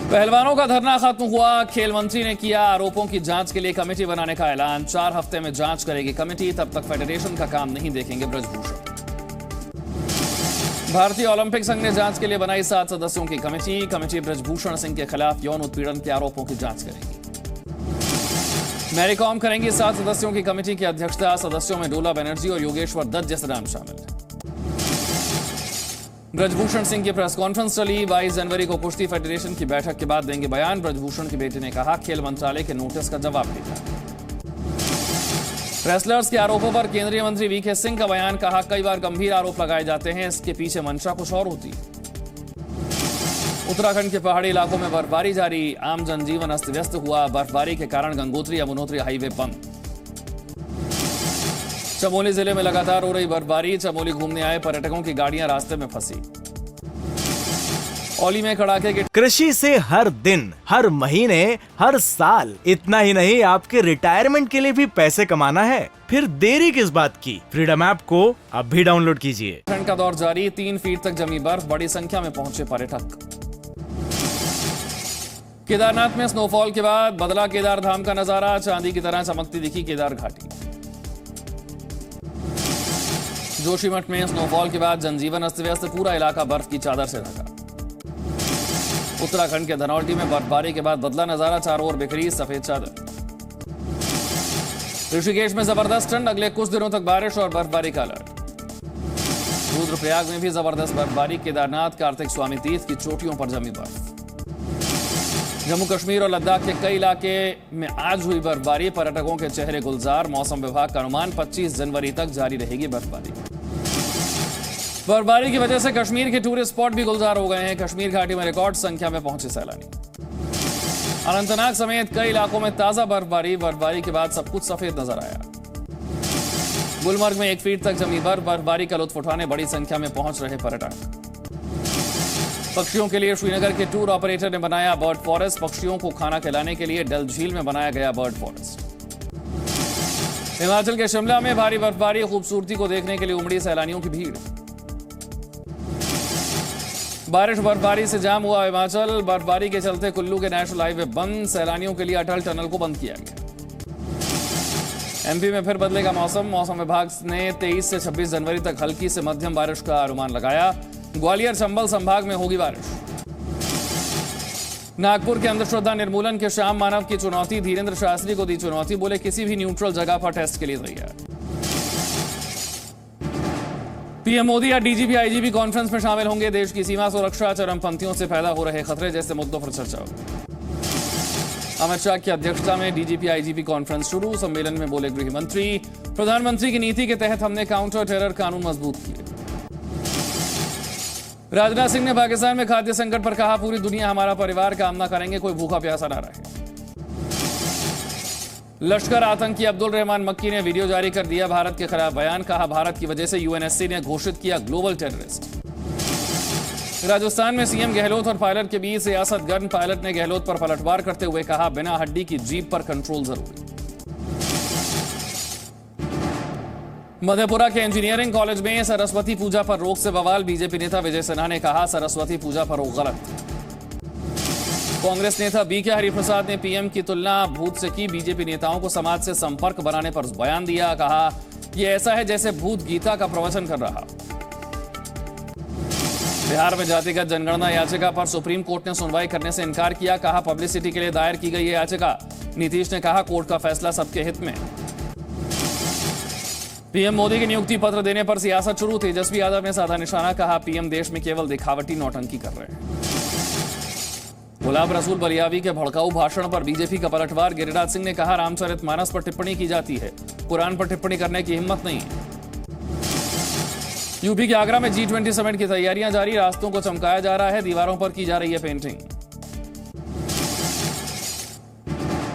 पहलवानों का धरना खत्म हुआ। खेल मंत्री ने किया आरोपों की जांच के लिए कमेटी बनाने का ऐलान। 4 हफ्ते में जांच करेगी कमेटी, तब तक फेडरेशन का काम नहीं देखेंगे ब्रजभूषण। भारतीय ओलंपिक संघ ने जांच के लिए बनाई 7 सदस्यों की कमेटी। कमेटी ब्रजभूषण सिंह के खिलाफ यौन उत्पीड़न के आरोपों की जांच करेगी। मैरीकॉम करेंगी 7 सदस्यों की कमेटी की अध्यक्षता। सदस्यों में डोला बनर्जी और योगेश्वर दत्त जैसे नाम शामिल हैं। ब्रजभूषण सिंह की प्रेस कॉन्फ्रेंस चली। 22 जनवरी को कुश्ती फेडरेशन की बैठक के बाद देंगे बयान। ब्रजभूषण की बेटी ने कहा, खेल मंत्रालय के नोटिस का जवाब देगा। रेसलर्स के आरोपों पर केंद्रीय मंत्री वीके सिंह का बयान। कहा, कई बार गंभीर आरोप लगाए जाते हैं, इसके पीछे मंशा कुछ और होती है। उत्तराखंड के पहाड़ी इलाकों में बर्फबारी जारी। आम जनजीवन अस्त व्यस्त हुआ। बर्फबारी के कारण गंगोत्री यमुनोत्री हाईवे बंद। चमोली जिले में लगातार हो रही बर्फबारी। चमोली घूमने आए पर्यटकों की गाड़ियां रास्ते में फंसी। औली में कड़ाके की कृषि से हर दिन, हर महीने, हर साल, इतना ही नहीं आपके रिटायरमेंट के लिए भी पैसे कमाना है, फिर देरी किस बात की। फ्रीडम ऐप को अब भी डाउनलोड कीजिए। ठंड का दौर जारी। 3 फीट तक जमी बर्फ। बड़ी संख्या में पहुंचे पर्यटक। केदारनाथ में स्नोफॉल के बाद बदला केदार धाम का नजारा। चांदी की तरह चमकती दिखी केदार घाटी। जोशीमठ में स्नोफॉल के बाद जनजीवन अस्त व्यस्त। पूरा इलाका बर्फ की चादर से ढका। उत्तराखंड के धनौल्टी में बर्फबारी के बाद बदला नजारा। चारों ओर बिखरी सफेद चादर। ऋषिकेश में जबरदस्त ठंड। अगले कुछ दिनों तक बारिश और बर्फबारी का अलर्ट। रुद्रप्रयाग में भी जबरदस्त बर्फबारी। केदारनाथ कार्तिक स्वामी तीर्थ की चोटियों पर जमी बर्फ। जम्मू कश्मीर और लद्दाख के कई इलाके में आज हुई बर्फबारी। पर्यटकों के चेहरे गुलजार। मौसम विभाग का अनुमान 25 जनवरी तक जारी रहेगी बर्फबारी। बर्फबारी की वजह से कश्मीर के टूरिस्ट स्पॉट भी गुलजार हो गए हैं। कश्मीर घाटी में रिकॉर्ड संख्या में पहुंचे सैलानी। अनंतनाग समेत कई इलाकों में ताजा बर्फबारी। बर्फबारी के बाद सब कुछ सफेद नजर आया। गुलमर्ग में 1 फीट तक जमी बर्फ। बर्फबारी का लुत्फ उठाने बड़ी संख्या में पहुंच रहे पर्यटक। पक्षियों के लिए श्रीनगर के टूर ऑपरेटर ने बनाया बर्ड फॉरेस्ट। पक्षियों को खाना खिलाने के लिए डल झील में बनाया गया बर्ड फॉरेस्ट। हिमाचल के शिमला में भारी बर्फबारी। खूबसूरती को देखने के लिए उमड़ी सैलानियों की भीड़। बारिश बर्फबारी से जाम हुआ हिमाचल। बर्फबारी के चलते कुल्लू के नेशनल हाईवे बंद। सैलानियों के लिए अटल टनल को बंद किया गया। एमपी में फिर बदलेगा मौसम। मौसम विभाग ने 23 से 26 जनवरी तक हल्की से मध्यम बारिश का अनुमान लगाया। ग्वालियर चंबल संभाग में होगी बारिश। नागपुर के अंधश्रद्धा निर्मूलन के श्याम मानव की चुनौती। धीरेन्द्र शास्त्री को दी चुनौती। बोले, किसी भी न्यूट्रल जगह पर टेस्ट के लिए तैयार। पीएम मोदी या डीजीपी आईजीपी कॉन्फ्रेंस में शामिल होंगे। देश की सीमा सुरक्षा, चरमपंथियों से पैदा हो रहे खतरे जैसे मुद्दों पर चर्चा होगी। अमित शाह की अध्यक्षता में डीजीपी आईजीपी कॉन्फ्रेंस शुरू। सम्मेलन में बोले गृह मंत्री, प्रधानमंत्री की नीति के तहत हमने काउंटर टेरर कानून मजबूत किए। राजनाथ सिंह ने पाकिस्तान में खाद्य संकट पर कहा, पूरी दुनिया हमारा परिवार, काम ना करेंगे कोई भूखा प्यासा ना रहे। लश्कर आतंकी अब्दुल रहमान मक्की ने वीडियो जारी कर दिया भारत के खिलाफ बयान। कहा, भारत की वजह से यूएनएससी ने घोषित किया ग्लोबल टेररिस्ट। राजस्थान में सीएम गहलोत और पायलट के बीच सियासत गर्म। पायलट ने गहलोत पर पलटवार करते हुए कहा, बिना हड्डी की जीप पर कंट्रोल जरूरी। मधेपुरा के इंजीनियरिंग कॉलेज में सरस्वती पूजा पर रोक से बवाल। बीजेपी नेता विजय सिन्हा ने कहा, सरस्वती पूजा पर रोक गलत। कांग्रेस नेता बीके हरिप्रसाद ने पीएम की तुलना भूत से की। बीजेपी नेताओं को समाज से संपर्क बनाने पर बयान दिया। कहा, यह ऐसा है जैसे भूत गीता का प्रवचन कर रहा। बिहार में जातिगत जनगणना याचिका पर सुप्रीम कोर्ट ने सुनवाई करने से इनकार किया। कहा, पब्लिसिटी के लिए दायर की गई याचिका। नीतीश ने कहा, कोर्ट का फैसला सबके हित में। पीएम मोदी की नियुक्ति पत्र देने पर सियासत शुरू। तेजस्वी यादव ने साधा निशाना। कहा, पीएम देश में केवल दिखावटी नौटंकी कर रहे हैं। गुलाब रसूल बलियावी के भड़काऊ भाषण पर बीजेपी का पलटवार। गिरिराज सिंह ने कहा, रामचरितमानस पर टिप्पणी की जाती है, कुरान पर टिप्पणी करने की हिम्मत नहीं है। यूपी के आगरा में G20 समिट की तैयारियां जारी। रास्तों को चमकाया जा रहा है, दीवारों पर की जा रही है पेंटिंग।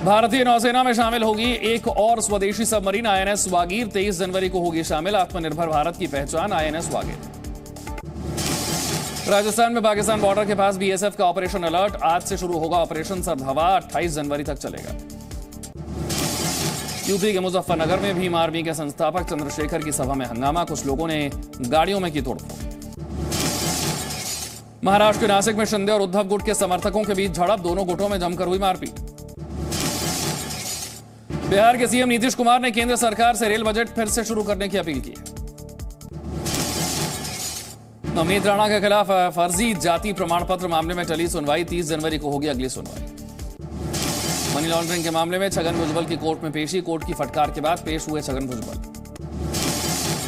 भारतीय नौसेना में शामिल होगी एक और स्वदेशी सबमरीन आईएनएस वागीर। 23 जनवरी को होगी शामिल। आत्मनिर्भर भारत की पहचान आईएनएस वागीर। राजस्थान में पाकिस्तान बॉर्डर के पास बीएसएफ का ऑपरेशन अलर्ट। आज से शुरू होगा ऑपरेशन सरधवा। 28 जनवरी तक चलेगा। यूपी के मुजफ्फरनगर में भीम आर्मी के संस्थापक चंद्रशेखर की सभा में हंगामा। कुछ लोगों ने गाड़ियों में की तोड़फोड़। महाराष्ट्र के नासिक में शिंदे और उद्धव गुट के समर्थकों के बीच झड़प, दोनों गुटों में जमकर हुई मारपीट। बिहार के सीएम नीतीश कुमार ने केंद्र सरकार से रेल बजट फिर से शुरू करने की अपील की। अमित राणा के खिलाफ फर्जी जाति प्रमाण पत्र मामले में टली सुनवाई, 30 जनवरी को होगी अगली सुनवाई। मनी लॉन्ड्रिंग के मामले में छगन भुजबल की कोर्ट में पेशी, कोर्ट की फटकार के बाद पेश हुए छगन भुजबल।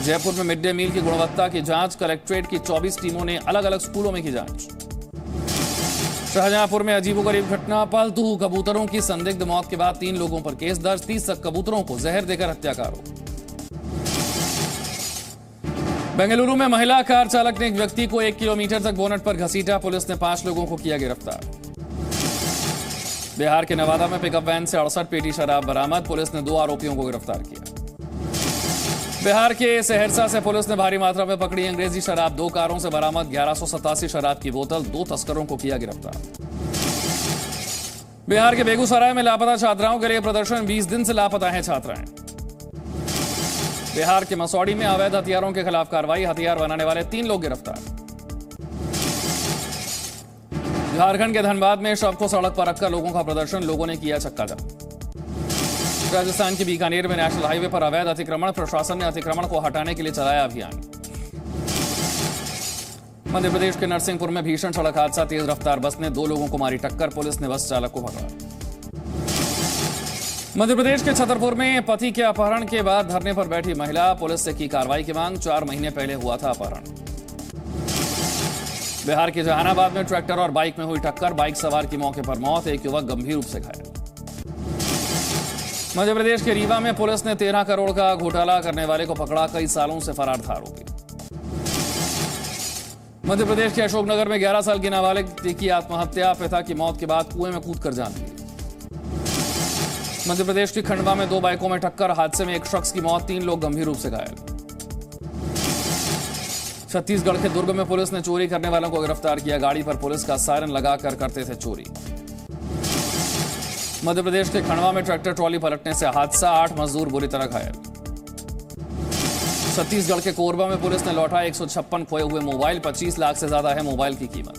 जयपुर में मिड डे मील की गुणवत्ता की जांच, कलेक्ट्रेट की 24 टीमों ने अलग अलग स्कूलों में की जांच। शाहजहांपुर में अजीबोगरीब घटना, पालतू कबूतरों की संदिग्ध मौत के बाद 3 लोगों पर केस दर्ज, 30 कबूतरों को जहर देकर हत्या का आरोप। बेंगलुरु में महिला कार चालक ने एक व्यक्ति को 1 किलोमीटर तक बोनट पर घसीटा, पुलिस ने 5 लोगों को किया गिरफ्तार। बिहार के नवादा में पिकअप वैन से 68 पेटी शराब बरामद, पुलिस ने 2 आरोपियों को गिरफ्तार किया। बिहार के सहरसा से पुलिस ने भारी मात्रा में पकड़ी अंग्रेजी शराब, 2 कारों से बरामद 1187 शराब की बोतल, 2 तस्करों को किया गिरफ्तार। बिहार के बेगूसराय में लापता छात्राओं के लिए प्रदर्शन, 20 दिन से लापता हैं छात्राएं। बिहार के मसौड़ी में अवैध हथियारों के खिलाफ कार्रवाई, हथियार बनाने वाले 3 लोग गिरफ्तार। झारखंड के धनबाद में शव को सड़क पर रखकर लोगों का प्रदर्शन, लोगों ने किया चक्का जाम। राजस्थान के बीकानेर में नेशनल हाईवे पर अवैध अतिक्रमण, प्रशासन ने अतिक्रमण को हटाने के लिए चलाया अभियान। मध्य प्रदेश के नरसिंहपुर में भीषण सड़क हादसा, तेज रफ्तार बस ने 2 लोगों को मारी टक्कर, पुलिस ने बस चालक को पकड़ा। मध्य प्रदेश के छतरपुर में पति के अपहरण के बाद धरने पर बैठी महिला, पुलिस से की कार्रवाई की मांग, 4 महीने पहले हुआ था अपहरण। बिहार के जहानाबाद में ट्रैक्टर और बाइक में हुई टक्कर, बाइक सवार की मौके पर मौत, एक युवक गंभीर रूप से घायल। मध्य प्रदेश के रीवा में पुलिस ने 13 करोड़ का घोटाला करने वाले को पकड़ा, कई सालों से फरार था आरोपी। मध्य प्रदेश के अशोकनगर में 11 साल की नाबालिग की आत्महत्या, पिता की मौत के बाद कुएं में कूदकर जान ली। मध्य प्रदेश की खंडवा में 2 बाइकों में टक्कर, हादसे में एक शख्स की मौत, 3 लोग गंभीर रूप से घायल। छत्तीसगढ़ के दुर्ग में पुलिस ने चोरी करने वालों को गिरफ्तार किया, गाड़ी पर पुलिस का सायरन लगाकर करते थे चोरी। मध्य प्रदेश के खंडवा में ट्रैक्टर ट्रॉली पलटने से हादसा, 8 मजदूर बुरी तरह घायल। छत्तीसगढ़ के कोरबा में पुलिस ने लौटा 156 खोए हुए मोबाइल, 25 लाख से ज्यादा है मोबाइल की कीमत।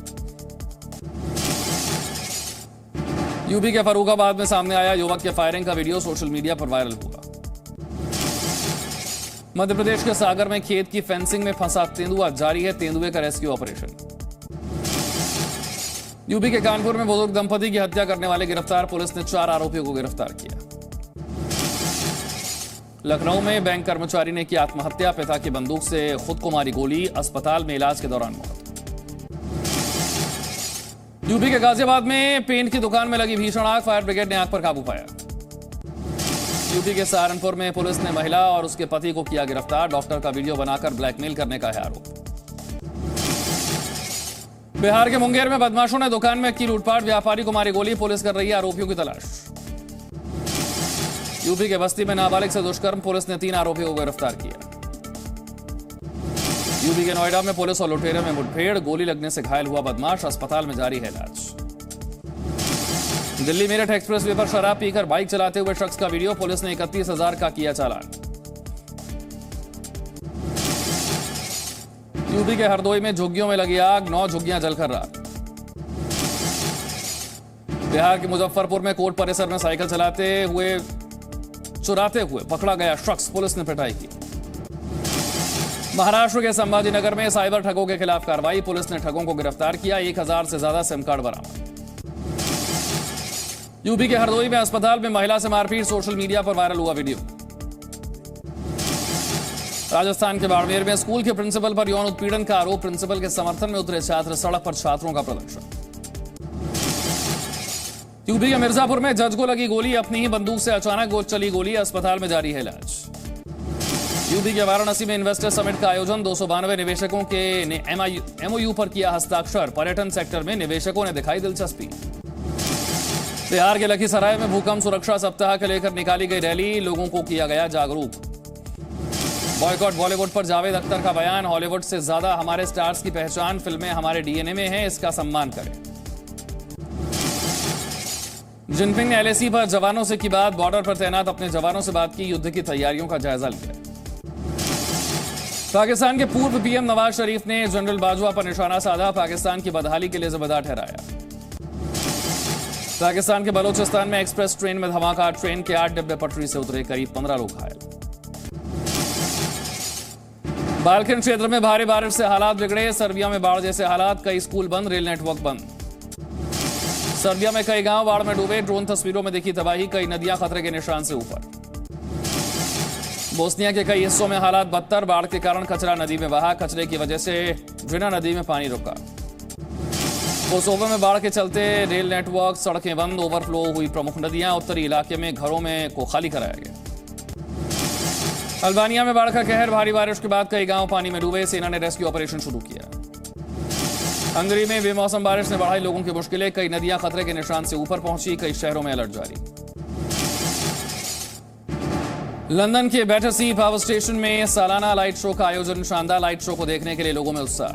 यूपी के फर्रुखाबाद में सामने आया युवक के फायरिंग का वीडियो, सोशल मीडिया पर वायरल हुआ। मध्य प्रदेश के सागर में खेत की फेंसिंग में फंसा तेंदुआ, जारी है तेंदुए का रेस्क्यू ऑपरेशन। यूपी के कानपुर में बुजुर्ग दंपति की हत्या करने वाले गिरफ्तार, पुलिस ने 4 आरोपियों को गिरफ्तार किया। लखनऊ में बैंक कर्मचारी ने की आत्महत्या, पिता की बंदूक से खुद को मारी गोली, अस्पताल में इलाज के दौरान मौत। यूपी के गाजियाबाद में पेंट की दुकान में लगी भीषण आग, फायर ब्रिगेड ने आग पर काबू पाया। यूपी के सहारनपुर में पुलिस ने महिला और उसके पति को किया गिरफ्तार, डॉक्टर का वीडियो बनाकर ब्लैकमेल करने का है आरोप। बिहार के मुंगेर में बदमाशों ने दुकान में की लूटपाट, व्यापारी को मारी गोली, पुलिस कर रही है आरोपियों की तलाश। यूपी के बस्ती में नाबालिग से दुष्कर्म, पुलिस ने 3 आरोपियों को गिरफ्तार किया। यूपी के नोएडा में पुलिस और लुटेरे में मुठभेड़, गोली लगने से घायल हुआ बदमाश, अस्पताल में जारी है इलाज। दिल्ली मेरठ एक्सप्रेसवे पर शराब पीकर बाइक चलाते हुए शख्स का वीडियो, पुलिस ने 31,000 का किया चालान। यूपी के हरदोई में झुग्गियों में लगी आग, 9 झुग्गियां जलकर राख। बिहार के मुजफ्फरपुर में कोर्ट परिसर में साइकिल चुराते हुए पकड़ा गया शख्स, पुलिस ने पिटाई की। महाराष्ट्र के संभाजीनगर में साइबर ठगों के खिलाफ कार्रवाई, पुलिस ने ठगों को गिरफ्तार किया, 1000 से ज्यादा सिम कार्ड बरामद। यूपी के हरदोई में अस्पताल में महिला से मारपीट, सोशल मीडिया पर वायरल हुआ वीडियो। राजस्थान के बाड़मेर में स्कूल के प्रिंसिपल पर यौन उत्पीड़न का आरोप, प्रिंसिपल के समर्थन में उतरे छात्र, सड़क पर छात्रों का प्रदर्शन। यूपी के मिर्जापुर में जज को लगी गोली, अपनी ही बंदूक से अचानक चली गोली, अस्पताल में जारी है इलाज। यूपी के वाराणसी में इन्वेस्टर समिट का आयोजन, 292 निवेशकों के एमओयू पर किया हस्ताक्षर, पर्यटन सेक्टर में निवेशकों ने दिखाई दिलचस्पी। बिहार के लखीसराय में भूकंप सुरक्षा सप्ताह के लेकर निकाली गई रैली, लोगों को किया गया जागरूक। बॉयकॉट बॉलीवुड पर जावेद अख्तर का बयान, हॉलीवुड से ज्यादा हमारे स्टार्स की पहचान फिल्में हमारे डीएनए में है, इसका सम्मान करें। जिनपिंग ने एलएसी पर जवानों से की बात, बॉर्डर पर तैनात अपने जवानों से बात की, युद्ध की तैयारियों का जायजा लिया। पाकिस्तान के पूर्व पीएम नवाज शरीफ ने जनरल बाजवा पर निशाना साधा, पाकिस्तान की बदहाली के लिए जिम्मेदार ठहराया। पाकिस्तान के बलूचिस्तान में एक्सप्रेस ट्रेन में धमाका, ट्रेन के 8 डिब्बे पटरी से उतरे, करीब 15 लोग घायल। बाल्कन क्षेत्र में भारी बारिश से हालात बिगड़े, सर्बिया में बाढ़ जैसे हालात, कई स्कूल बंद, रेल नेटवर्क बंद। सर्बिया में कई गांव बाढ़ में डूबे, ड्रोन तस्वीरों में दिखी तबाही, कई नदियां खतरे के निशान से ऊपर। बोस्निया के कई हिस्सों में हालात बदतर, बाढ़ के कारण कचरा नदी में बहा, कचरे की वजह से ड्रिना नदी में पानी रुका। कोसोवो में बाढ़ के चलते रेल नेटवर्क, सड़कें बंद, ओवरफ्लो हुई प्रमुख नदियां, उत्तरी इलाके में घरों में को खाली कराया गया। अल्बानिया में बाढ़ का कहर, भारी बारिश के बाद कई गांव पानी में डूबे, सेना ने रेस्क्यू ऑपरेशन शुरू किया। हंगरी में बेमौसम बारिश ने बढ़ाई लोगों की मुश्किलें, कई नदियां खतरे के निशान से ऊपर पहुंची, कई शहरों में अलर्ट जारी। लंदन के बैटरसी पावर स्टेशन में सालाना लाइट शो का आयोजन, शानदार लाइट शो को देखने के लिए लोगों में उत्साह।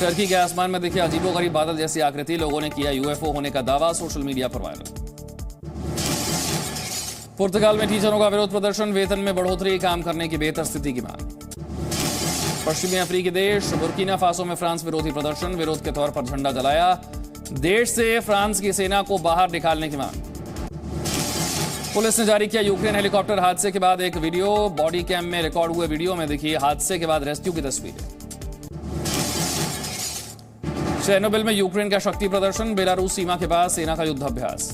टर्की के आसमान में दिखे अजीबोगरीब बादल जैसी आकृति, लोगों ने किया यूएफओ होने का दावा, सोशल मीडिया पर वायरल। पुर्तगाल में टीचरों का विरोध प्रदर्शन, वेतन में बढ़ोतरी, काम करने की बेहतर स्थिति की मांग। पश्चिमी अफ्रीकी देश बुर्किना फासो में फ्रांस विरोधी प्रदर्शन, विरोध के तौर पर झंडा जलाया, देश से फ्रांस की सेना को बाहर निकालने की मांग। पुलिस ने जारी किया यूक्रेन हेलीकॉप्टर हादसे के बाद एक वीडियो, बॉडी कैम में रिकॉर्ड हुए वीडियो में दिखी हादसे के बाद रेस्क्यू की तस्वीरें। चेर्नोबिल में यूक्रेन का शक्ति प्रदर्शन, बेलारूस सीमा के पास सेना का युद्धाभ्यास।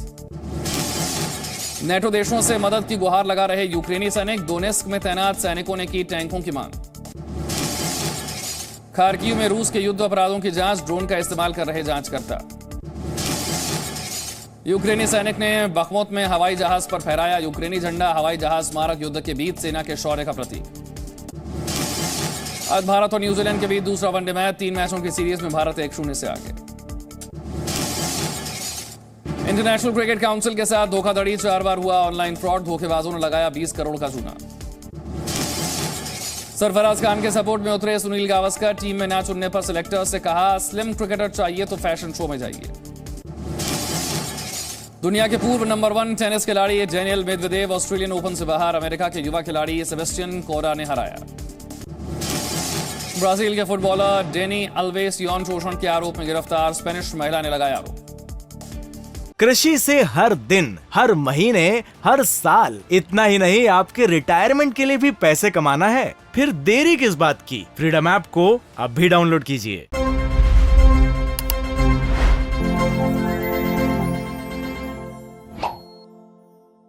नेटो देशों से मदद की गुहार लगा रहे यूक्रेनी सैनिक, डोनेस्क में तैनात सैनिकों ने की टैंकों की मांग। खार्किव में रूस के युद्ध अपराधों की जांच, ड्रोन का इस्तेमाल कर रहे जांचकर्ता। यूक्रेनी सैनिक ने बखमुत में हवाई जहाज पर फहराया यूक्रेनी झंडा, हवाई जहाज स्मारक, युद्ध के बीच सेना के शौर्य का प्रतीक। आज भारत और न्यूजीलैंड के बीच दूसरा वनडे मैच, 3 मैचों की सीरीज में भारत 1-0 से आगे। इंटरनेशनल क्रिकेट काउंसिल के साथ धोखाधड़ी, 4 बार हुआ ऑनलाइन फ्रॉड, धोखेबाजों ने लगाया 20 करोड़ का चूना। सरफराज खान के सपोर्ट में उतरे सुनील गावस्कर, टीम में ना चुनने पर सिलेक्टर से कहा स्लिम क्रिकेटर चाहिए तो फैशन शो में जाइए। दुनिया के पूर्व नंबर 1 टेनिस खिलाड़ी डेनियल मेदवेदेव ऑस्ट्रेलियन ओपन से बाहर, अमेरिका के युवा खिलाड़ी सेबेस्टियन कोरा ने हराया। ब्राजील के फुटबॉलर डेनी अल्वेस यौन शोषण के आरोप में गिरफ्तार, स्पेनिश महिला ने लगाया आरोप। कृषि से हर दिन, हर महीने, हर साल, इतना ही नहीं आपके रिटायरमेंट के लिए भी पैसे कमाना है? फिर देरी किस बात की? फ्रीडम ऐप को अब भी डाउनलोड कीजिए।